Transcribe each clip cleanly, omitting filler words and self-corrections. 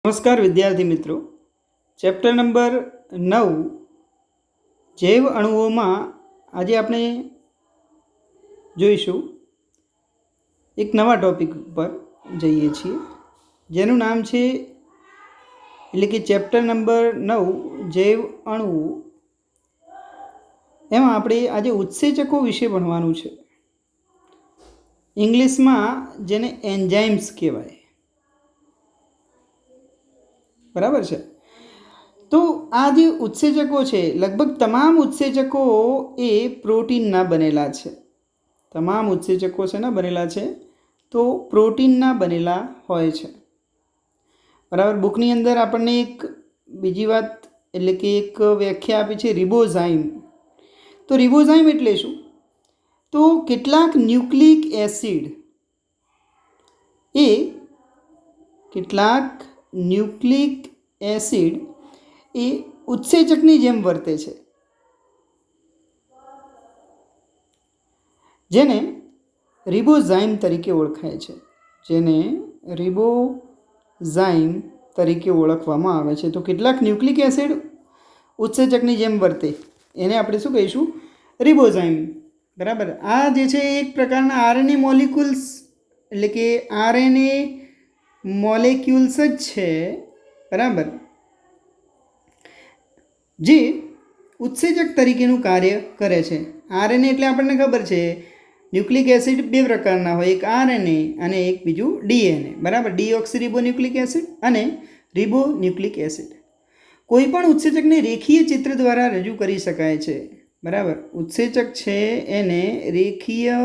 નમસ્કાર વિદ્યાર્થી મિત્રો, ચેપ્ટર નંબર 9 જૈવ અણુઓમાં આજે આપણે જોઈશું એક નવા ટોપિક પર જઈએ છીએ જેનું નામ છે એટલે કે ચેપ્ટર નંબર 9 જૈવ અણુઓ. એમાં આપણે આજે ઉત્સેચકો વિશે ભણવાનું છે. ઇંગ્લિશમાં જેને એન્ઝાઇમ્સ કહેવાય, બરાબર છે. તો આ જે ઉત્સેચકો છે, લગભગ તમામ ઉત્સેચકો એ પ્રોટીનના બનેલા છે. તમામ ઉત્સેચકો શેના બનેલા છે? તો પ્રોટીનના બનેલા હોય છે, બરાબર. બુકની અંદર આપણને એક બીજી વાત એટલે કે એક વ્યાખ્યા આપી છે રિબોઝાઇમ. તો રિબોઝાઇમ એટલે શું? તો કેટલાક ન્યુક્લિક એસિડ એ ઉત્સેચકની જેમ વર્તે છે, જેને રિબોઝાઇમ તરીકે ઓળખાય છે. ઓળખવામાં આવે છે. તો કેટલાક ન્યુક્લિક એસિડ ઉત્સેચકની જેમ વર્તે એને આપણે શું કહીશું? રિબોઝાઇમ, બરાબર. આ જે છે એક પ્રકારના આરએનએ મોલિક્યુલ્સ એટલે કે આરએનએ મોલેક્યુલ્સ જ છે, બરાબર, જે ઉત્સેચક તરીકેનું કાર્ય કરે છે. આરએનએ એટલે આપણને ખબર છે ન્યુક્લિક એસિડ બે પ્રકારના હોય, એક આરએનએ અને એક બીજું ડીએનએ, બરાબર. ડીઓક્સીરિબોન્યુક્લિક એસિડ અને રિબોન્યુક્લિક એસિડ. કોઈ પણ ઉત્સેચકને રેખીય ચિત્ર દ્વારા રજૂ કરી શકાય છે, બરાબર. ઉત્સેચક છે એને રેખીય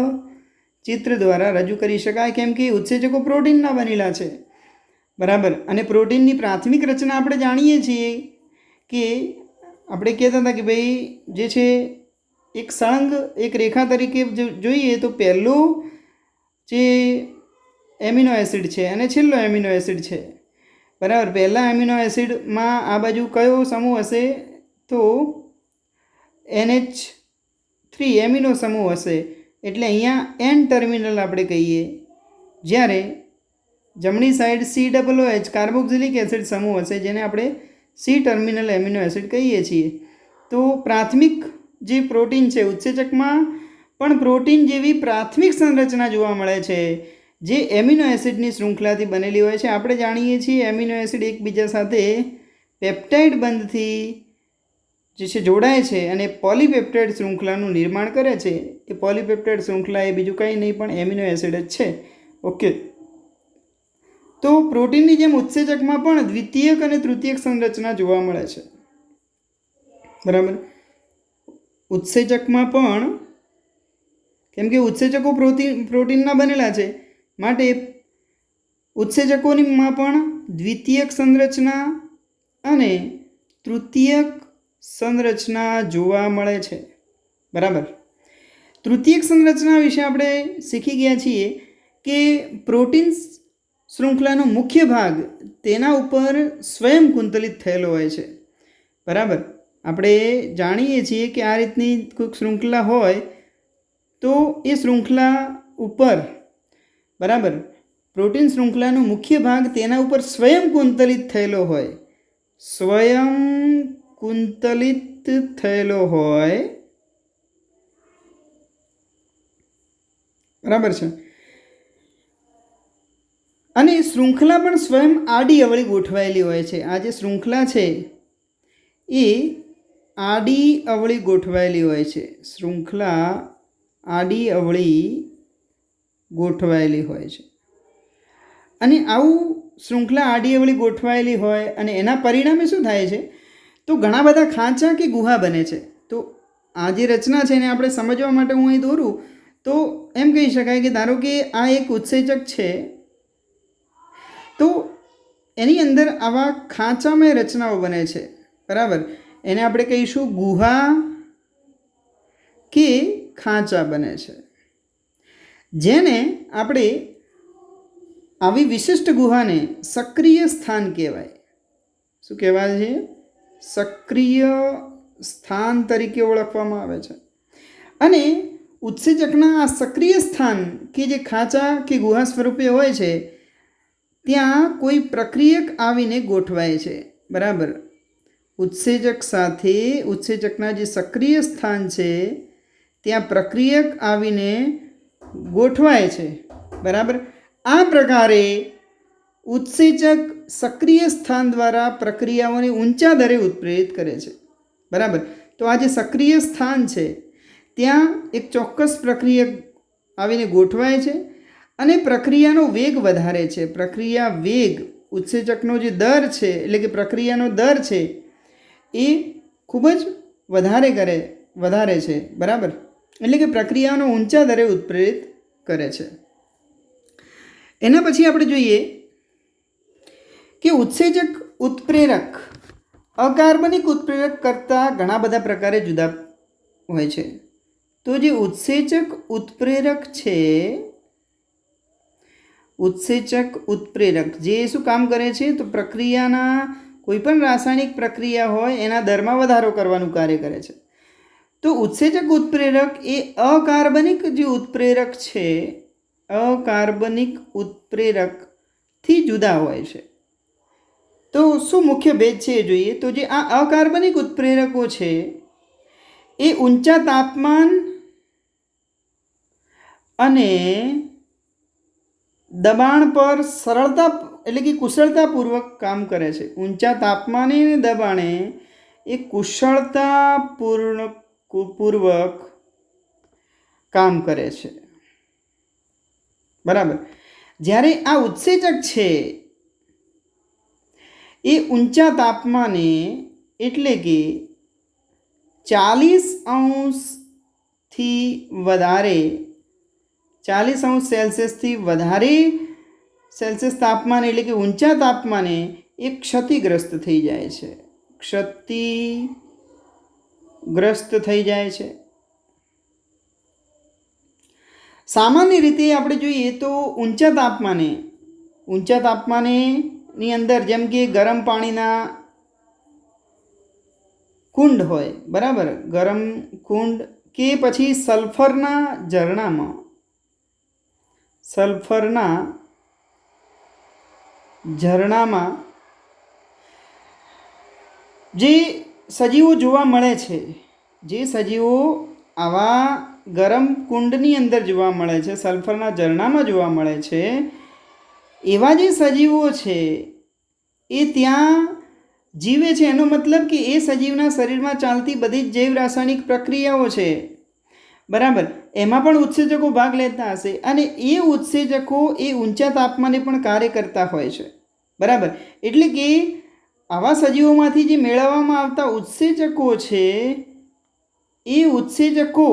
ચિત્ર દ્વારા રજૂ કરી શકાય, કેમ કે ઉત્સેચકો પ્રોટીનના બનેલા છે, બરાબર. અને પ્રોટીનની પ્રાથમિક રચના આપણે જાણીએ છીએ કે આપણે કહેતા હતા કે ભાઈ જે છે એક સળંગ એક રેખા તરીકે જોઈએ તો પહેલું જે એમિનો એસિડ છે અને છેલ્લો એમિનો એસિડ છે, બરાબર. પહેલા એમિનો એસિડમાં આ બાજુ કયો સમૂહ હશે? તો NH3 એમિનો સમૂહ હશે, એટલે અહીંયા N ટર્મિનલ આપણે કહીએ. જ્યારે જમણી સાઈડ COOH કાર્બોક્સિલિક એસિડ સમૂહ હશે, જેને આપણે C ટર્મિનલ એમિનો એસિડ કહીએ છીએ. તો પ્રાથમિક જે પ્રોટીન છે, ઉત્સેચકમાં પણ પ્રોટીન જેવી પ્રાથમિક સંરચના જોવા મળે છે, જે એમિનો એસિડની શૃંખલાથી બનેલી હોય છે. આપણે જાણીએ છીએ એમિનો એસિડ એકબીજા સાથે પેપ્ટાઇડ બંધથી જે છે જોડાય છે અને પોલીપેપ્ટાઇડ શૃંખલાનું નિર્માણ કરે છે. એ પોલીપેપ્ટાઇડ શૃંખલા એ બીજું કંઈ નહીં પણ એમિનો એસિડ જ છે. ઓકે. તો પ્રોટીનની જેમ ઉત્સેચકમાં પણ દ્વિતીયક અને તૃતીયક સંરચના જોવા મળે છે, બરાબર. ઉત્સેચકમાં પણ, કેમ કે ઉત્સેચકો પ્રોટીનના બનેલા છે, માટે ઉત્સેચકોમાં પણ દ્વિતીયક સંરચના અને તૃતીયક સંરચના જોવા મળે છે, બરાબર. તૃતીયક સંરચના વિશે આપણે શીખી ગયા છીએ કે પ્રોટીન શૃંખલાનો મુખ્ય ભાગ તેના ઉપર સ્વયં કુંતલિત થયેલો હોય છે, બરાબર. આપણે જાણીએ છીએ કે આ રીતની કોઈક શૃંખલા હોય તો એ શૃંખલા ઉપર, બરાબર, પ્રોટીન શૃંખલાનો મુખ્ય ભાગ તેના ઉપર સ્વયં કુંતલિત થયેલો હોય, બરાબર છે. અને શૃંખલા પણ સ્વયં આડી અવળી ગોઠવાયેલી હોય છે. આ જે શૃંખલા છે એ આડી અવળી ગોઠવાયેલી હોય છે. શૃંખલા આડી અવળી ગોઠવાયેલી હોય છે. અને આવું શૃંખલા આડી અવળી ગોઠવાયેલી હોય અને એના પરિણામે શું થાય છે? તો ઘણા બધા ખાંચા કે ગુહા બને છે. તો આ જે રચના છે એને આપણે સમજવા માટે હું અહીં દોરું તો એમ કહી શકાય કે ધારો કે આ એક ઉત્સેચક છે, તો એની અંદર આવા ખાંચામય રચનાઓ બને છે, બરાબર. એને આપણે કહીશું ગુહા કે ખાંચા બને છે, જેને આપણે આવી વિશિષ્ટ ગુહાને સક્રિય સ્થાન કહેવાય. શું કહેવાય છે? સક્રિય સ્થાન તરીકે ઓળખવામાં આવે છે. અને ઉત્સેચકના આ સક્રિય સ્થાન કે જે ખાંચા કે ગુહા સ્વરૂપે હોય છે ત્યાં કોઈ પ્રક્રિયક આવીને ગોઠવાય છે, બરાબર. ઉત્સેચક સાથે ઉત્સેચકના જે સક્રિય સ્થાન છે ત્યાં પ્રક્રિયક આવીને ગોઠવાય છે, બરાબર. આ પ્રકારે ઉત્સેચક સક્રિય સ્થાન દ્વારા પ્રક્રિયાઓને ઊંચા દરે ઉત્પ્રેરિત કરે છે, બરાબર. તો આ જે સક્રિય સ્થાન છે ત્યાં એક ચોક્કસ પ્રક્રિયક આવીને ગોઠવાય છે અને પ્રક્રિયાનો વેગ વધારે છે. પ્રક્રિયા વેગ ઉત્સેચકનો જે દર છે એટલે કે પ્રક્રિયાનો દર છે એ ખૂબ જ વધારે છે, બરાબર. એટલે કે પ્રક્રિયાનો ઊંચા દરે ઉત્પ્રેરિત કરે છે. એના પછી આપણે જોઈએ કે ઉત્સેચક ઉત્પ્રેરક અકાર્બનિક ઉત્પ્રેરક કરતાં ઘણા બધા પ્રકારે જુદા હોય છે. તો જે ઉત્સેચક ઉત્પ્રેરક છે, ઉત્સેચક ઉત્પ્રેરક જે શું કામ કરે છે તો પ્રક્રિયાના કોઈ પણ રાસાયણિક પ્રક્રિયા હોય એના દરમાં વધારો કરવાનું કાર્ય કરે છે. તો ઉત્સેચક ઉત્પ્રેરક એ અકાર્બનિક જે ઉત્પ્રેરક છે, અકાર્બનિક ઉત્પ્રેરકથી જુદા હોય છે. તો શું મુખ્ય ભેદ છે એ જોઈએ. તો જે આ અકાર્બનિક ઉત્પ્રેરકો છે એ ઊંચા તાપમાન અને દબાણ પર સરળતા એટલે કે કુશળતાપૂર્વક કામ કરે છે. ઊંચા તાપમાને અને દબાણે એ કુશળતાપૂર્વક કામ કરે છે, બરાબર. જ્યારે આ ઉત્સેચક છે એ ઊંચા તાપમાને એટલે કે 40 સેલ્સિયસથી વધારે સેલ્સિયસ તાપમાન એટલે કે ઊંચા તાપમાને એ ક્ષતિગ્રસ્ત થઈ જાય છે, સામાન્ય રીતે આપણે જોઈએ તો ઊંચા તાપમાનેની અંદર જેમ કે ગરમ પાણીના કુંડ હોય, બરાબર. ગરમ કુંડ કે પછી સલ્ફરના ઝરણામાં જે સજીવો જોવા મળે છે, જે સજીવો આવા ગરમ કુંડની અંદર જોવા મળે છે, સલ્ફરના ઝરણામાં જોવા મળે છે, એવા જે સજીવો છે એ ત્યાં જીવે છે. એનો મતલબ કે એ સજીવના શરીરમાં ચાલતી બધી જ જૈવ રાસાયણિક પ્રક્રિયાઓ છે, બરાબર, એમાં પણ ઉત્સેચકો ભાગ લેતા હશે અને એ ઉત્સેચકો એ ઊંચા તાપમાને પણ કાર્ય કરતા હોય છે, બરાબર. એટલે કે આવા સજીવોમાંથી જે મેળવવામાં આવતા ઉત્સેચકો છે એ ઉત્સેચકો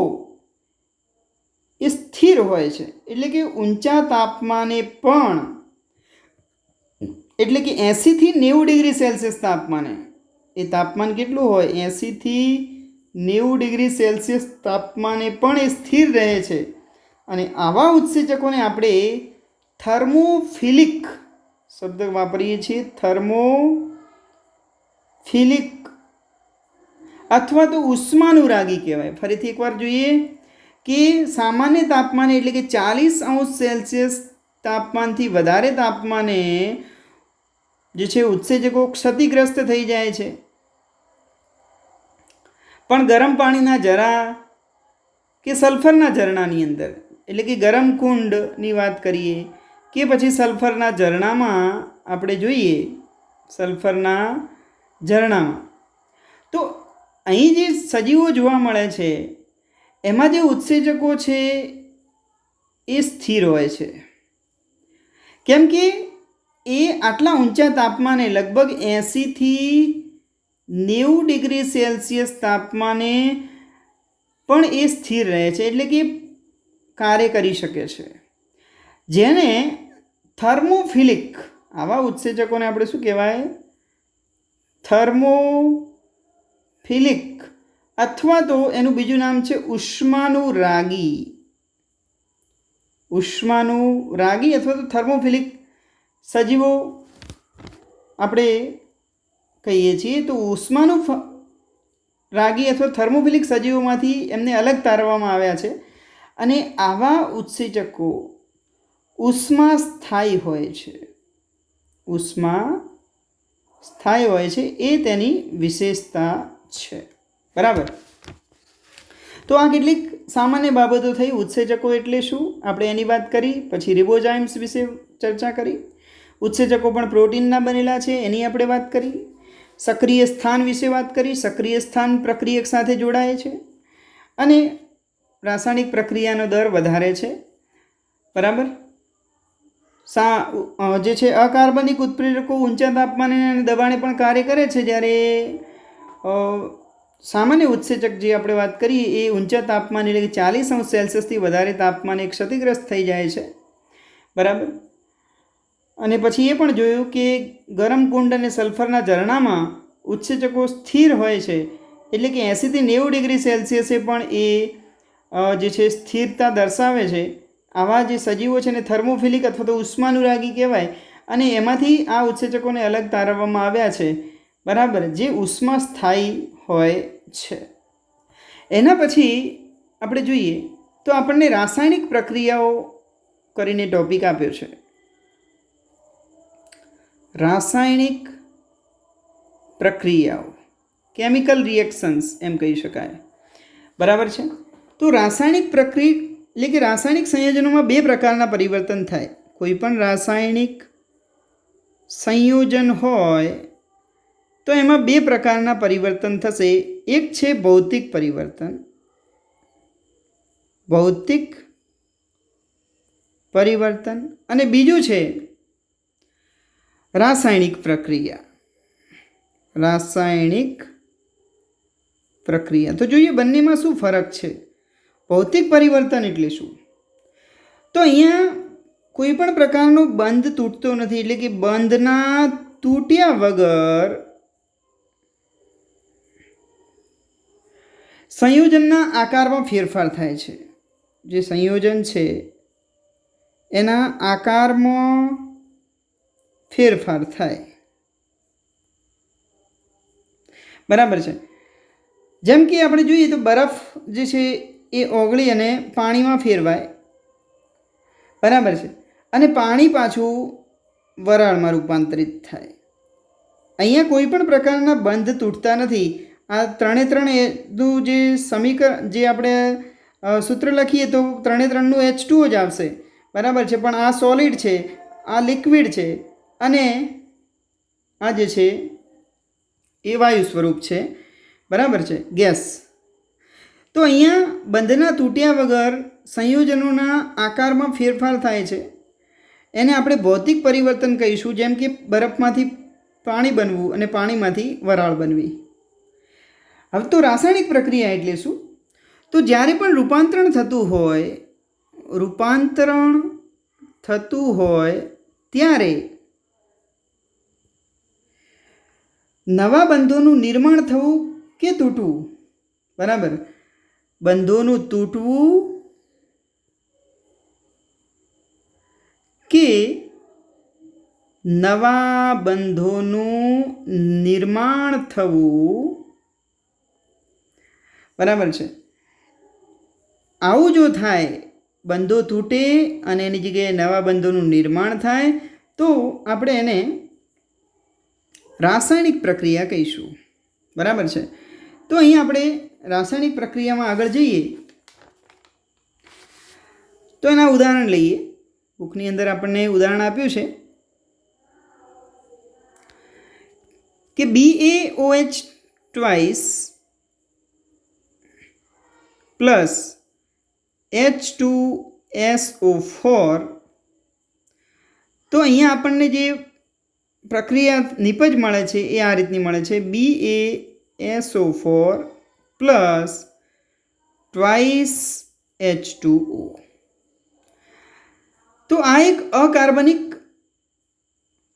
એ સ્થિર હોય છે. એટલે કે ઊંચા તાપમાને પણ એટલે કે 80થી 90 ડિગ્રી સેલ્સિયસ તાપમાને, એ તાપમાન કેટલું હોય 80થી 90 ડિગ્રી સેલ્સિયસ તાપમાને પણ એ સ્થિર રહે છે. અને આવા ઉત્સેચકોને આપણે થર્મોફિલિક શબ્દ વાપરીએ છીએ, થર્મોફિલિક અથવા તો ઉષ્માનુરાગી કહેવાય. ફરીથી એકવાર જોઈએ કે સામાન્ય તાપમાને એટલે કે 40 સેલ્સિયસ તાપમાનથી વધારે તાપમાને જે છે ઉત્સેચકો ક્ષતિગ્રસ્ત થઈ જાય છે. પણ ગરમ પાણીના ઝરા કે સલ્ફરના ઝરણાની અંદર એટલે કે ગરમ કુંડની વાત કરીએ કે પછી સલ્ફરના ઝરણામાં આપણે જોઈએ, સલ્ફરના ઝરણામાં તો અહીં જે સજીવો જોવા મળે છે એમાં જે ઉત્સેચકો છે એ સ્થિર હોય છે. કેમ કે એ આટલા ઊંચા તાપમાને લગભગ 80થી 90 ડિગ્રી સેલ્સિયસ તાપમાને પણ એ સ્થિર રહે છે, એટલે કે કાર્ય કરી શકે છે. જેને થર્મોફિલિક આવા ઉત્સેચકોને આપણે શું કહેવાય, થર્મોફિલિક અથવા તો એનું બીજું નામ છે ઉષ્માનુરાગી અથવા તો થર્મોફિલિક સજીવો આપણે કહીએ છીએ. તો ઉષ્માનુરાગી અથવા થર્મોફિલિક સજીવોમાંથી એમને અલગ તારવામાં આવ્યા છે અને આવા ઉત્સેચકો ઉષ્મા સ્થાયી હોય છે, ઉષ્મા સ્થાયી હોય છે, એ તેની વિશેષતા છે. બરાબર. તો આ કેટલીક સામાન્ય બાબતો થઈ. ઉત્સેચકો એટલે શું આપણે એની વાત કરી, પછી રિબોઝાઇમ્સ વિશે ચર્ચા કરી. ઉત્સેચકો પણ પ્રોટીનના બનેલા છે એની આપણે વાત કરી. સક્રિય સ્થાન વિશે વાત કરી. સક્રિય સ્થાન પ્રક્રિયક સાથે જોડાય છે અને રાસાયણિક પ્રક્રિયાનો દર વધારે છે. બરાબર. જે છે અકાર્બનિક ઉત્પ્રેરકો ઊંચા તાપમાને અને દબાણે પણ કાર્ય કરે છે, જ્યારે સામાન્ય ઉત્સેચક જે આપણે વાત કરીએ એ ઊંચા તાપમાન એટલે કે 40°C વધારે તાપમાને ક્ષતિગ્રસ્ત થઈ જાય છે. બરાબર. અને પછી એ પણ જોયું કે ગરમ કુંડ અને સલ્ફરના ઝરણામાં ઉત્સેચકો સ્થિર હોય છે, એટલે કે 80 થી 90°C પણ એ જે છે સ્થિરતા દર્શાવે છે. આવા જે સજીવો છે ને થર્મોફિલિક અથવા તો ઉષ્માનુરાગી કહેવાય, અને એમાંથી આ ઉત્સેચકોને અલગ તારવવામાં આવ્યા છે. બરાબર. જે ઉષ્મા સ્થાયી હોય છે. એના પછી આપણે જોઈએ તો આપણને રાસાયણિક પ્રક્રિયાઓ કરીને ટોપિક આપ્યો છે. રાસાયણિક પ્રક્રિયાઓ, કેમિકલ રિએક્શન્સ એમ કહી શકાય. બરાબર છે. તો રાસાયણિક પ્રક્રિયા એટલે કે રાસાયણિક સંયોજનોમાં બે પ્રકારના પરિવર્તન થાય. કોઈ પણ રાસાયણિક સંયોજન હોય તો એમાં બે પ્રકારના પરિવર્તન થશે. એક છે ભૌતિક પરિવર્તન, ભૌતિક પરિવર્તન, અને બીજું છે રાસાયણિક પ્રક્રિયા. રાસાયણિક પ્રક્રિયા. તો જોઈએ બંનેમાં શું ફરક છે. ભૌતિક પરિવર્તન એટલે શું? તો અહીંયા કોઈ પણ પ્રકારનો બંધ તૂટતો નથી, એટલે કે બંધના તૂટ્યા વગર સંયોજનના આકારમાં ફેરફાર થાય છે. જે સંયોજન છે એના આકારમાં ફેરફાર થાય. બરાબર છે. જેમ કે આપણે જોઈએ તો બરફ જે છે એ ઓગળી અને પાણીમાં ફેરવાય. બરાબર છે. અને પાણી પાછું વરાળમાં રૂપાંતરિત થાય. અહીંયા કોઈ પણ પ્રકારના બંધ તૂટતા નથી. આ ત્રણેનું જે સમીકરણ જે આપણે સૂત્ર લખીએ તો 3 H2O જ આવશે. બરાબર છે. પણ આ સોલિડ છે, આ લિક્વિડ છે, અને આ જે છે એ વાયુ સ્વરૂપ છે. બરાબર છે, ગેસ. તો અહીંયા બંધના તૂટ્યા વગર સંયોજનોના આકારમાં ફેરફાર થાય છે. એને આપણે ભૌતિક પરિવર્તન કહીશું. જેમ કે બરફમાંથી પાણી બનવું અને પાણીમાંથી વરાળ બનવી. હવે તો રાસાયણિક પ્રક્રિયા એટલે શું? તો જ્યારે પણ રૂપાંતરણ થતું હોય ત્યારે નવા બંધોનું નિર્માણ થવું કે તૂટવું. બરાબર. બંધોનું તૂટવું કે નવા બંધોનું નિર્માણ થવું. બરાબર છે. આવું જો થાય, બંધો તૂટે અને એની જગ્યાએ નવા બંધોનું નિર્માણ થાય, તો આપણે એને રાસાયણિક પ્રક્રિયા કહીશું. બરાબર છે. તો અહીં આપણે રાસાયણિક પ્રક્રિયામાં આગળ જઈએ તો એના ઉદાહરણ લઈએ. બુકની અંદર આપણને ઉદાહરણ આપ્યું છે કે BaOH ટ્વાઇસ પ્લસ H2SO4. તો અહીંયા આપણને જે પ્રક્રિયા નિપજ મળે છે એ આ રીતની મળે છે. BaSO4 plus twice H2O. તો આ એક અકાર્બનિક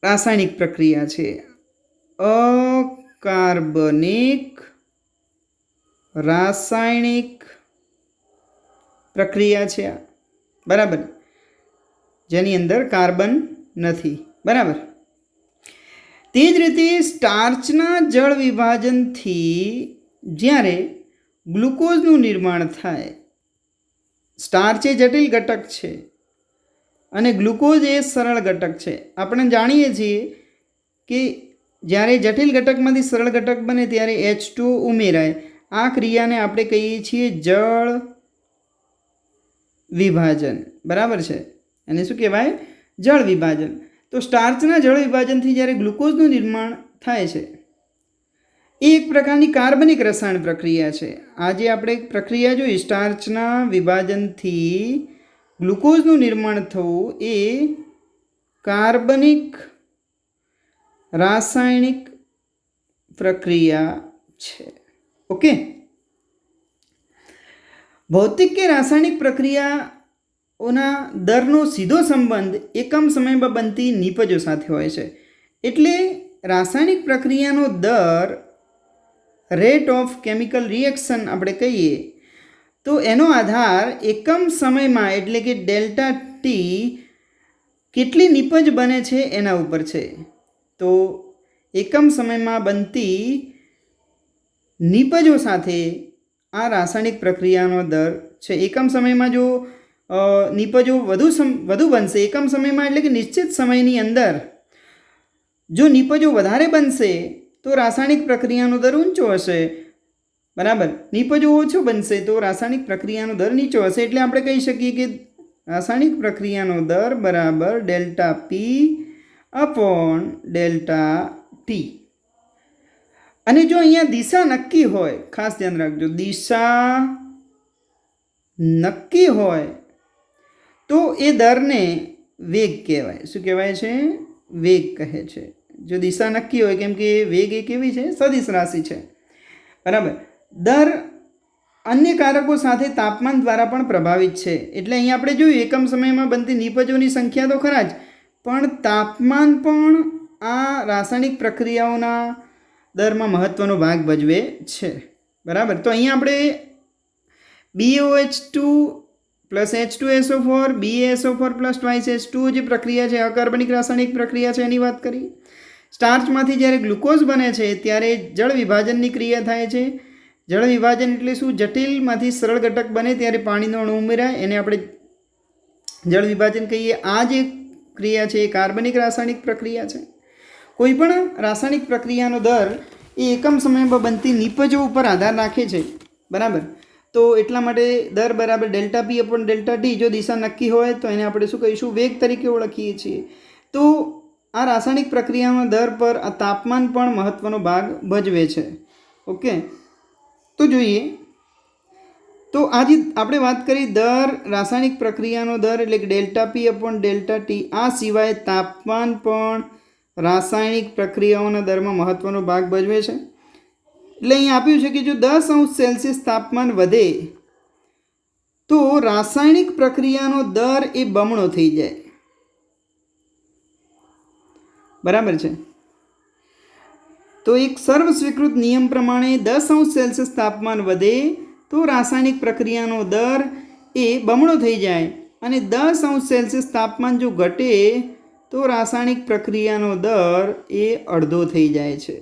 રાસાયણિક પ્રક્રિયા છે. અકાર્બનિક રાસાયણિક પ્રક્રિયા છે આ. બરાબર. જેની અંદર કાર્બન નથી. બરાબર. તે જ રીતે સ્ટાર્ચના જળ વિભાજનથી જ્યારે ગ્લુકોઝનું નિર્માણ થાય, સ્ટાર્ચ એ જટિલ ઘટક છે અને ગ્લુકોઝ એ સરળ ઘટક છે. આપણે જાણીએ છીએ કે જ્યારે જટિલ ઘટકમાંથી સરળ ઘટક બને ત્યારે H2 ઉમેરાય. આ ક્રિયાને આપણે કહીએ છીએ જળ વિભાજન. બરાબર છે, અને શું કહેવાય? જળ વિભાજન. તો સ્ટાર્ચના જળ વિભાજનથી જ્યારે ગ્લુકોઝનું નિર્માણ થાય છે એ એક પ્રકારની કાર્બનિક રસાયણ પ્રક્રિયા છે. આ જે આપણે પ્રક્રિયા જોઈ સ્ટાર્ચના વિભાજનથી ગ્લુકોઝનું નિર્માણ થવું એ કાર્બનિક રાસાયણિક પ્રક્રિયા છે. ઓકે, ભૌતિક કે રાસાયણિક પ્રક્રિયાઓના દરનો સીધો સંબંધ એકમ સમયમાં બનતી નિપજો સાથે હોય છે. એટલે રાસાયણિક પ્રક્રિયાનો દર રેટ ઓફ કેમિકલ રિએક્શન આપણે કહીએ તો એનો આધાર એકમ સમયમાં એટલે કે ડેલ્ટા ટી કેટલી નિપજ બને છે એના ઉપર છે. તો એકમ સમયમાં બનતી નિપજો સાથે આ રાસાયણિક પ્રક્રિયાનો દર છે. એકમ સમયમાં જો નિપજો વધુ બનશે એકમ સમયમાં એટલે કે નિશ્ચિત સમયની અંદર જો નિપજો વધારે બનશે તો રાસાયણિક પ્રક્રિયાનો દર ઊંચો હશે. બરાબર, નિપજો ઓછો બનશે તો રાસાયણિક પ્રક્રિયાનો દર નીચો હશે. એટલે આપણે કહી શકીએ કે રાસાયણિક પ્રક્રિયાનો દર બરાબર ડેલ્ટા પી અપોન ડેલ્ટા ટી. અને જો અહીંયા દિશા નક્કી હોય, ખાસ ધ્યાન રાખજો, દિશા નક્કી હોય તો એ દરને વેગ કહેવાય. શું કહેવાય છે? વેગ કહે છે. જો દિશા નક્કી હોય, કેમ કે વેગ એ કેવી છે? સદિશ રાશિ છે. બરાબર. દર અન્ય કારકો સાથે તાપમાન દ્વારા પણ પ્રભાવિત છે. એટલે અહીંયા આપણે જોયું એકમ સમયમાં બનતી નિપજોની સંખ્યા તો ખરા જ, પણ તાપમાન પણ આ રાસાયણિક પ્રક્રિયાઓના દરમાં મહત્ત્વનો ભાગ ભજવે છે. બરાબર. તો અહીંયા આપણે BOH2 plus H2SO4 BaSO4 plus twice H2 જે પ્રક્રિયા છે અકાર્બનિક રાસાયણિક પ્રક્રિયા છે એની વાત કરી. સ્ટાર્ચમાંથી જ્યારે ગ્લુકોઝ બને છે ત્યારે જળ વિભાજનની ક્રિયા થાય છે. જળ વિભાજન એટલે શું? જટિલમાંથી સરળ ઘટક બને ત્યારે પાણીનો અણુ ઉમેરાય, એને આપણે જળ વિભાજન કહીએ. આ જે ક્રિયા છે એ કાર્બનિક રાસાયણિક પ્રક્રિયા છે. કોઈ પણ રાસાયણિક પ્રક્રિયાનો દર એ એકમ સમયમાં બનતી નિપજો ઉપર આધાર રાખે છે. બરાબર. તો એટલા માટે દર બરાબર ડેલ્ટા પી અપોન ડેલ્ટા ટી. જો દિશા નક્કી હોય તો એને આપણે શું કહીશું? વેગ તરીકે ઓળખીએ છીએ. તો આ રાસાયણિક પ્રક્રિયાના દર પર આ તાપમાન પણ મહત્ત્વનો ભાગ ભજવે છે. ઓકે, તો જોઈએ. તો આજે આપણે વાત કરી દર રાસાયણિક પ્રક્રિયાનો દર એટલે કે ડેલ્ટા પી અપોન ડેલ્ટા ટી. આ સિવાય તાપમાન પણ રાસાયણિક પ્રક્રિયાઓના દરમાં મહત્ત્વનો ભાગ ભજવે છે. એટલે અહીં આપ્યું છે કે જો 10°C તાપમાન વધે તો રાસાયણિક પ્રક્રિયાનો દર એ બમણો થઈ જાય. બરાબર છે. તો એક સર્વ સ્વીકૃત નિયમ પ્રમાણે 10°C તાપમાન વધે તો રાસાયણિક પ્રક્રિયાનો દર એ બમણો થઈ જાય, અને 10°C તાપમાન જો ઘટે તો રાસાયણિક પ્રક્રિયાનો દર એ અડધો થઈ જાય છે.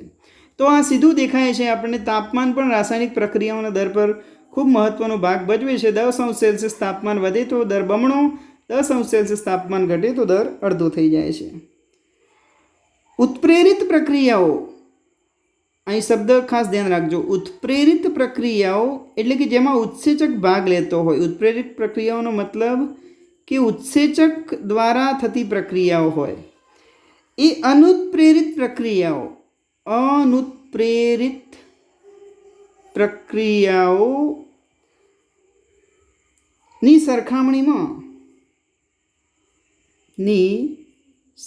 તો આ સીધું દેખાય છે આપણને તાપમાન પણ રાસાયણિક પ્રક્રિયાઓના દર પર ખૂબ મહત્ત્વનો ભાગ ભજવે છે. 10°C તાપમાન વધે તો દર બમણો, 10°C તાપમાન ઘટે તો દર અડધો થઈ જાય છે. ઉત્પ્રેરિત પ્રક્રિયાઓ, અહીં શબ્દ ખાસ ધ્યાન રાખજો. ઉત્પ્રેરિત પ્રક્રિયાઓ એટલે કે જેમાં ઉત્સેચક ભાગ લેતો હોય. ઉત્પ્રેરિત પ્રક્રિયાઓનો મતલબ કે ઉત્સેચક દ્વારા થતી પ્રક્રિયાઓ હોય. એ અનુત્પ્રેરિત પ્રક્રિયાઓ, અનુત્પ્રેરિત પ્રક્રિયાઓની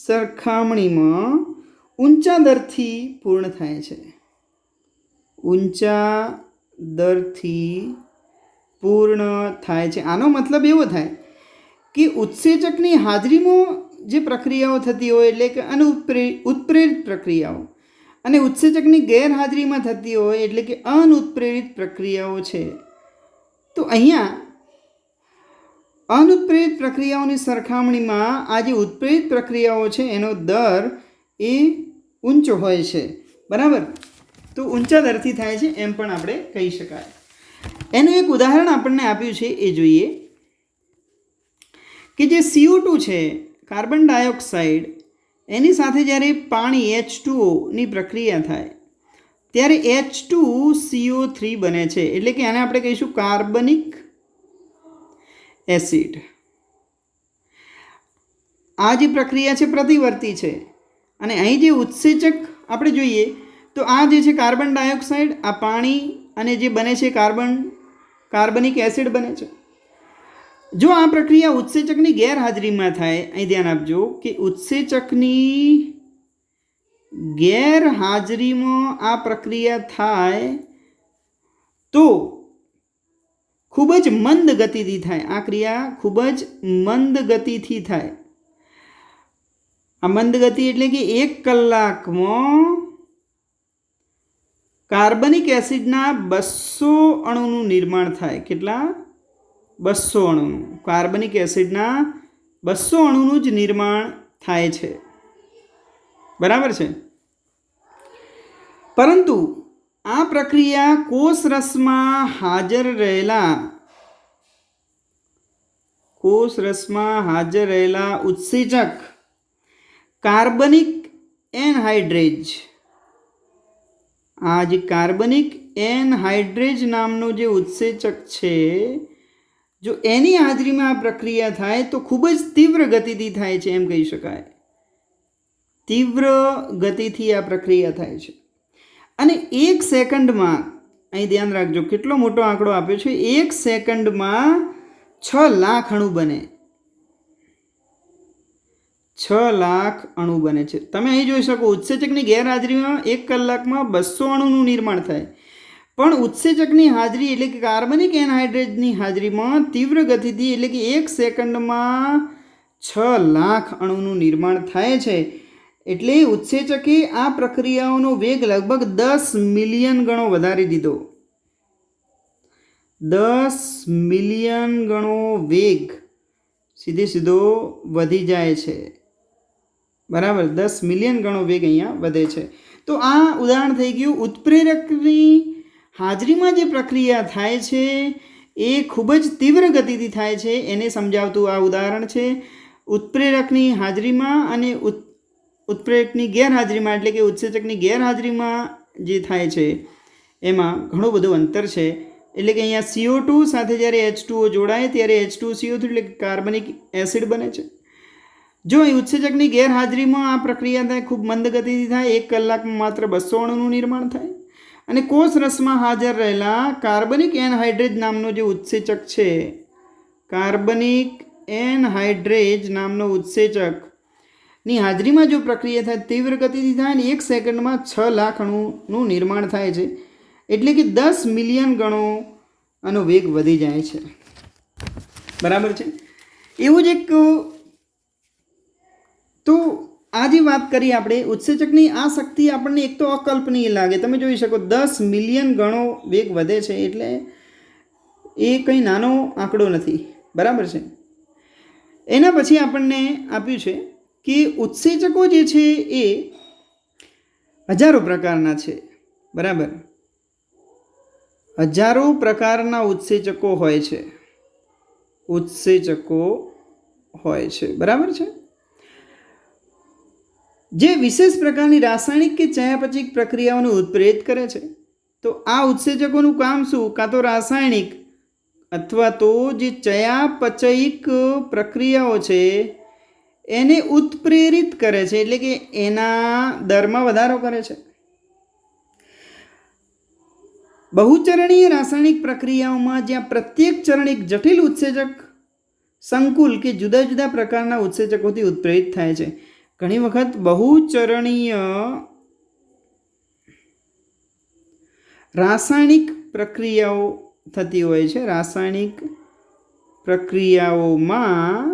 સરખામણીમાં ઊંચા દરથી પૂર્ણ થાય છે. ઊંચા દરથી પૂર્ણ થાય છે. આનો મતલબ એવો થાય કે ઉત્સેચકની હાજરીમાં જે પ્રક્રિયાઓ થતી હોય એટલે કે ઉત્પ્રેરિત પ્રક્રિયાઓ, અને ઉત્સેચકની ગેરહાજરીમાં થતી હોય એટલે કે અનુત્પ્રેરિત પ્રક્રિયાઓ છે. તો અહીંયા અનુત્પ્રેરિત પ્રક્રિયાઓની સરખામણીમાં આ જે ઉત્પ્રેરિત પ્રક્રિયાઓ છે એનો દર એ ઊંચો હોય છે. બરાબર. તો ઊંચા દરથી થાય છે એમ પણ આપણે કહી શકાય. એનું એક ઉદાહરણ આપણને આપ્યું છે એ જોઈએ કે જે CO2 છે, કાર્બન ડાયોક્સાઇડ, એની સાથે જ્યારે પાણી H2O ની પ્રક્રિયા થાય ત્યારે H2CO3 બને છે, એટલે કે આને આપણે કહીશું કાર્બનિક એસિડ. આ જે પ્રક્રિયા છે પ્રતિવર્તી છે, અને અહીં જે ઉત્સેચક આપણે જોઈએ તો આ જે છે કાર્બન ડાયોક્સાઇડ, આ પાણી અને જે બને છે કાર્બનિક એસિડ બને છે. જો આ પ્રક્રિયા ઉત્સેચકની ગેરહાજરીમાં થાય, અહીં ધ્યાન આપજો કે ઉત્સેચકની ગેરહાજરીમાં આ પ્રક્રિયા થાય તો ખૂબ જ મંદ ગતિથી થાય. આ ક્રિયા ખૂબ જ મંદ ગતિથી થાય. આ મંદ ગતિ એટલે કે 1 કલાકમાં કાર્બનિક એસિડના 200 અણુનું નિર્માણ થાય. કેટલા? 200 અણુનું. કાર્બનિક એસિડના 200 અણુનું જ નિર્માણ થાય છે. બરાબર છે. પરંતુ આ પ્રક્રિયા કોષરસમાં હાજર રહેલા ઉત્સેચક કાર્બનિક એનહાઇડ્રેજ, આ જે કાર્બનિક એનહાઇડ્રેજ નામનો જે ઉત્સેચક છે, જો એની હાજરીમાં આ પ્રક્રિયા થાય તો ખૂબ જ તીવ્ર ગતિથી થાય છે, એમ કહી શકાય. તીવ્ર ગતિથી આ પ્રક્રિયા થાય છે. અને 1 સેકન્ડમાં, અહીં ધ્યાન રાખજો કેટલો મોટો આંકડો આપ્યો છે, 1 સેકન્ડમાં 6 લાખ અણુ બને. 6 લાખ અણુ બને છે. તમે અહીં જોઈ શકો ઉત્સેચકની ગેરહાજરીમાં 1 કલાકમાં 200 અણુનું નિર્માણ થાય, પણ ઉત્સેચકની હાજરી એટલે કે કાર્બનિક એનહાઇડ્રેજની હાજરીમાં તીવ્ર ગતિથી એટલે કે 1 સેકન્ડમાં 6 લાખ અણુનું નિર્માણ થાય છે. એટલે ઉત્સેચકે આ પ્રક્રિયાઓનો વેગ લગભગ 10 મિલિયન ગણો વધારી દીધો. 10 મિલિયન ગણો વેગ સીધો વધી જાય છે. બરાબર, 10 મિલિયન ગણો વેગ અહીંયા વધે છે. તો આ ઉદાહરણ થઈ ગયું ઉત્પ્રેરકની હાજરીમાં જે પ્રક્રિયા થાય છે એ ખૂબ જ તીવ્ર ગતિથી થાય છે, એને સમજાવતું આ ઉદાહરણ છે. ઉત્પ્રેરકની હાજરીમાં અને ઉત્પ્રેરકની ગેરહાજરીમાં એટલે કે ઉત્સેચકની ગેરહાજરીમાં જે થાય છે એમાં ઘણું બધું અંતર છે. એટલે કે અહીંયા CO2 સાથે જ્યારે H2O જોડાય ત્યારે H2CO3 એટલે કાર્બનિક એસિડ બને છે. જો અહીં ઉત્સેચકની ગેરહાજરીમાં આ પ્રક્રિયા થાય, ખૂબ મંદ ગતિથી થાય, 1 કલાકમાં માત્ર 200 અણુનું નિર્માણ થાય. અને કોષરસમાં હાજર રહેલા કાર્બનિક એનહાઇડ્રેજ નામનો જે ઉત્સેચક છે, કાર્બનિક એનહાઇડ્રેજ નામનો ઉત્સેચકની હાજરીમાં જો પ્રક્રિયા થાય, તીવ્ર ગતિથી થાય અને 1 સેકન્ડમાં 6 લાખ અણુનું નિર્માણ થાય છે. એટલે કે 10 મિલિયન ગણો આનો વેગ વધી જાય છે. બરાબર છે. એવું જ એક તો આ જે વાત કરી આપણે ઉત્સેચકની આ શક્તિ આપણને એક તો અકલ્પનીય લાગે. તમે જોઈ શકો 10 મિલિયન ગણો વેગ વધે છે, એટલે એ કંઈ નાનો આંકડો નથી. બરાબર છે. એના પછી આપણને આપ્યું છે કે ઉત્સેચકો જે છે એ હજારો પ્રકારના છે. બરાબર, હજારો પ્રકારના ઉત્સેચકો હોય છે. બરાબર છે. જે વિશેષ પ્રકારની રાસાયણિક કે ચયાપચયિક પ્રક્રિયાઓને ઉત્પ્રેરિત કરે છે. તો આ ઉત્સેચકોનું કામ શું? કાં તો રાસાયણિક અથવા તો જે ચયાપચયિક પ્રક્રિયાઓ છે એને ઉત્પ્રેરિત કરે છે, એટલે કે એના દરમાં વધારો કરે છે. બહુચરણીય રાસાયણિક પ્રક્રિયાઓમાં જ્યાં પ્રત્યેક ચરણ એક જટિલ ઉત્સેચક સંકુલ કે જુદા જુદા પ્રકારના ઉત્સેચકોથી ઉત્પ્રેરિત થાય છે. ઘણી વખત બહુચરણીય રાસાયણિક પ્રક્રિયાઓ થતી હોય છે. રાસાયણિક પ્રક્રિયાઓમાં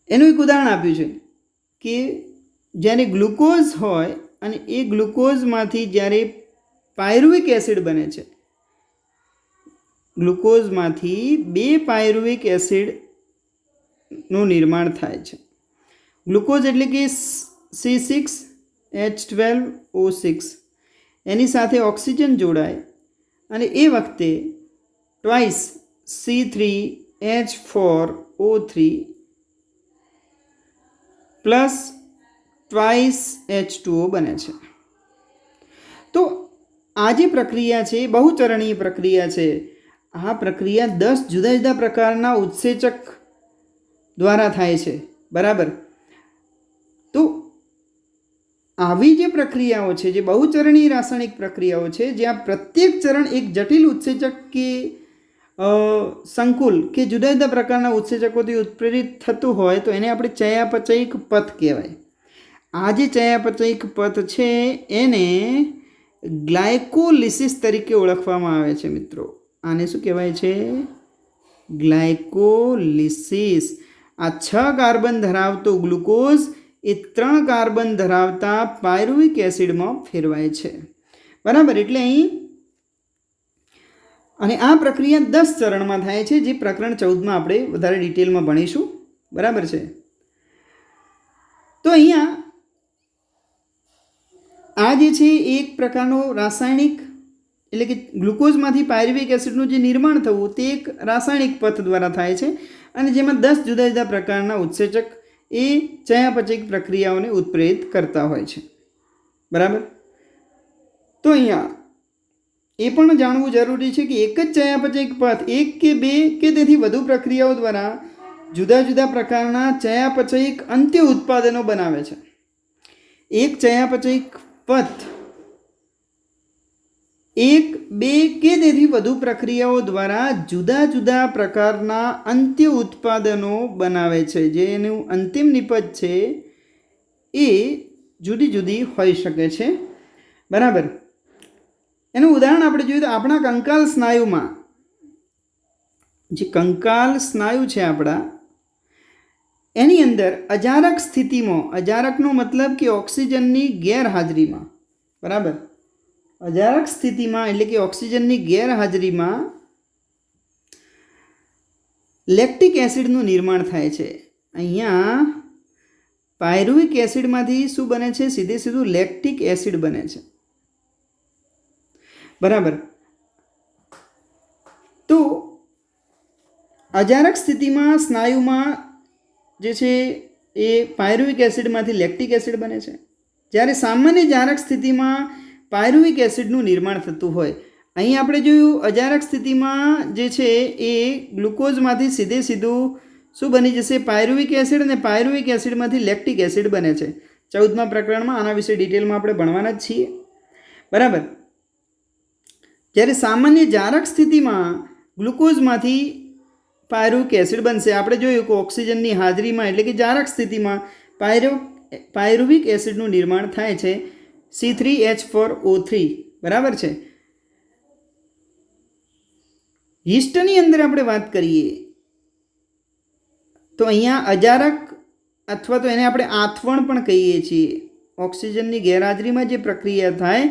એનું એક ઉદાહરણ આપ્યું છે કે જ્યારે ગ્લુકોઝ હોય અને એ ગ્લુકોઝમાંથી જ્યારે પાયરુવિક એસિડ બને છે, ગ્લુકોઝમાંથી 2 પાયરુવિક એસિડનું નિર્માણ થાય છે. ગ્લુકોઝ એટલે કે C6H12O6 એની સાથે ઓક્સિજન જોડાય અને એ વખતે twice C3H4O3 plus twice H2O બને છે. તો આ જે પ્રક્રિયા છે એ બહુચરણીય પ્રક્રિયા છે. આ પ્રક્રિયા 10 જુદા જુદા પ્રકારના ઉત્સેચક દ્વારા થાય છે. બરાબર. તો આવી જે પ્રક્રિયાઓ છે, જે બહુચરણીય રાસાયણિક પ્રક્રિયાઓ છે, જ્યાં પ્રત્યેક ચરણ એક જટિલ ઉત્સેચક કે સંકુલ કે જુદા જુદા પ્રકારના ઉત્સેચકોથી ઉત્પ્રેરિત થતું હોય તો એને આપણે ચયાપચયિક પથ કહેવાય. આ જે ચયાપચયિક પથ છે એને ગ્લાયકોલિસિસ તરીકે ઓળખવામાં આવે છે મિત્રો. આને શું કહેવાય છે? ગ્લાયકોલિસિસ. આ 6 કાર્બન ધરાવતો ગ્લુકોઝ એ 3 કાર્બન ધરાવતા પાયરુવિક એસિડમાં ફેરવાય છે. બરાબર. એટલે અહીં અને આ પ્રક્રિયા 10 ચરણમાં થાય છે, જે પ્રકરણ 14માં આપણે વધારે ડિટેલમાં ભણીશું. બરાબર છે. તો અહીંયા આ જે છે એક પ્રકારનો રાસાયણિક એટલે કે ગ્લુકોઝમાંથી પાયરુવિક એસિડનું જે નિર્માણ થવું તે એક રાસાયણિક પથ દ્વારા થાય છે અને જેમાં 10 જુદા જુદા પ્રકારના ઉત્સેચક એ ચયાપચયિક પ્રક્રિયાઓને ઉત્પ્રેરિત કરતા હોય છે. બરાબર. તો અહીંયા એ પણ જાણવું જરૂરી છે કે એક જ ચયાપચયિક પથ 1 કે 2 કે તેથી વધુ પ્રક્રિયાઓ દ્વારા જુદા જુદા પ્રકારના ચયાપચયિક અંત્ય ઉત્પાદનો બનાવે છે. એક ચયાપચયિક પથ 1, 2 કે તેથી વધુ પ્રક્રિયાઓ દ્વારા જુદા જુદા પ્રકારના અંત્ય ઉત્પાદનો બનાવે છે. જેનું અંતિમ નિપજ છે એ જુદી જુદી હોઈ શકે છે. બરાબર. એનું ઉદાહરણ આપણે જોઈએ તો આપણા કંકાલ સ્નાયુમાં જે કંકાલ સ્નાયુ છે આપણા એની અંદર અજારક સ્થિતિમાં, અજારકનો મતલબ કે ઓક્સિજનની ગેરહાજરીમાં, બરાબર, અજારક સ્થિતિમાં એટલે કે ઓક્સિજનની ગેરહાજરીમાં લેક્ટિક એસિડનું નિર્માણ થાય છે. અહીંયા પાયરુવિક એસિડમાંથી શું બને છે? સીધે સીધું લેક્ટિક એસિડ બને છે. બરાબર. તો અજારક સ્થિતિમાં સ્નાયુમાં જે છે એ પાયરુવિક એસિડમાંથી લેક્ટિક એસિડ બને છે, જ્યારે સામાન્ય જારક સ્થિતિમાં પાયરુવિક એસિડનું નિર્માણ થતું હોય. અહીં આપણે જોયું અજારક સ્થિતિમાં જે છે એ ગ્લુકોઝમાંથી સીધે સીધું શું બની જશે? પાયરુવિક એસિડ, અને પાયરુવિક એસિડમાંથી લેક્ટિક એસિડ બને છે. 14મા પ્રકરણમાં આના વિશે ડિટેલમાં આપણે ભણવાના જ છીએ. બરાબર. જ્યારે સામાન્ય જારક સ્થિતિમાં ગ્લુકોઝમાંથી પાયરુવિક એસિડ બનશે. આપણે જોયું કે ઓક્સિજનની હાજરીમાં એટલે કે જારક સ્થિતિમાં પાયરુવિક એસિડનું નિર્માણ થાય છે, C3H4O3. બરાબર છે. યીસ્ટની અંદર આપણે વાત કરીએ તો અહીંયા અજારક અથવા તો એને આપણે આથવણ પણ કહીએ છીએ. ઓક્સિજનની ગેરહાજરીમાં જે પ્રક્રિયા થાય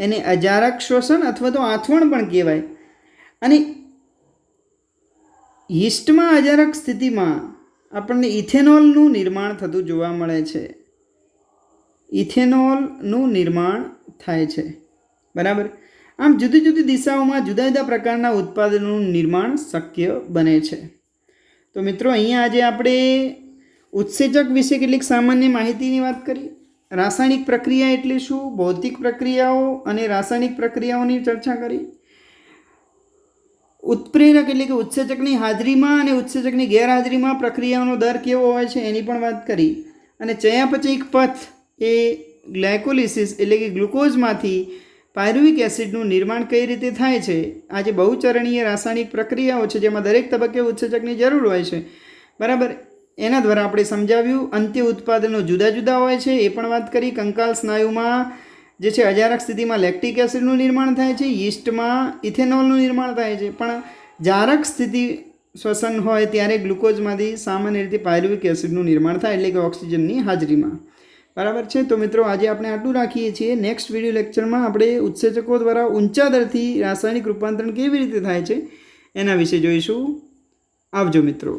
એને અજારક શ્વસન અથવા તો આથવણ પણ કહેવાય. અને યીસ્ટમાં અજારક સ્થિતિમાં આપણને ઇથેનોલનું નિર્માણ થતું જોવા મળે છે. ઇથેનોલનું નિર્માણ થાય છે. બરાબર. આમ જુદી જુદી દિશાઓમાં જુદા જુદા પ્રકારના ઉત્પાદનોનું નિર્માણ શક્ય બને છે. તો મિત્રો અહીંયા આજે આપણે ઉત્સેચક વિશે કેટલીક સામાન્ય માહિતીની વાત કરી. રાસાયણિક પ્રક્રિયા એટલે શું, ભૌતિક પ્રક્રિયાઓ અને રાસાયણિક પ્રક્રિયાઓની ચર્ચા કરી. ઉત્પ્રેરક એટલે કે ઉત્સેચકની હાજરીમાં અને ઉત્સેચકની ગેરહાજરીમાં પ્રક્રિયાઓનો દર કેવો હોય છે એની પણ વાત કરી. અને ચયાપચયિક પથ એ ગ્લાયકોલિસિસ એટલે કે ગ્લુકોઝમાંથી પાયરુવિક એસિડનું નિર્માણ કઈ રીતે થાય છે. આ જે બહુચરણીય રાસાયણિક પ્રક્રિયાઓ છે જેમાં દરેક તબક્કે ઉત્સેચકની જરૂર હોય છે. બરાબર. એના દ્વારા આપણે સમજાવ્યું. અંત્ય ઉત્પાદનો જુદા જુદા હોય છે એ પણ વાત કરી. કંકાલ સ્નાયુમાં જે છે અજારક સ્થિતિમાં લેક્ટિક એસિડનું નિર્માણ થાય છે, યીસ્ટમાં ઇથેનોલનું નિર્માણ થાય છે, પણ જારક સ્થિતિ શ્વસન હોય ત્યારે ગ્લુકોઝમાંથી સામાન્ય રીતે પાયરુવિક એસિડનું નિર્માણ થાય એટલે કે ઓક્સિજનની હાજરીમાં. બરાબર છે. તો મિત્રો આજે આપણે આટલું રાખીએ છીએ. નેક્સ્ટ વિડીયો લેક્ચરમાં આપણે ઉત્સેચકો દ્વારા ઊંચા દરથી રાસાયણિક રૂપાંતરણ કેવી રીતે થાય છે એના વિશે જોઈશું. આવજો મિત્રો.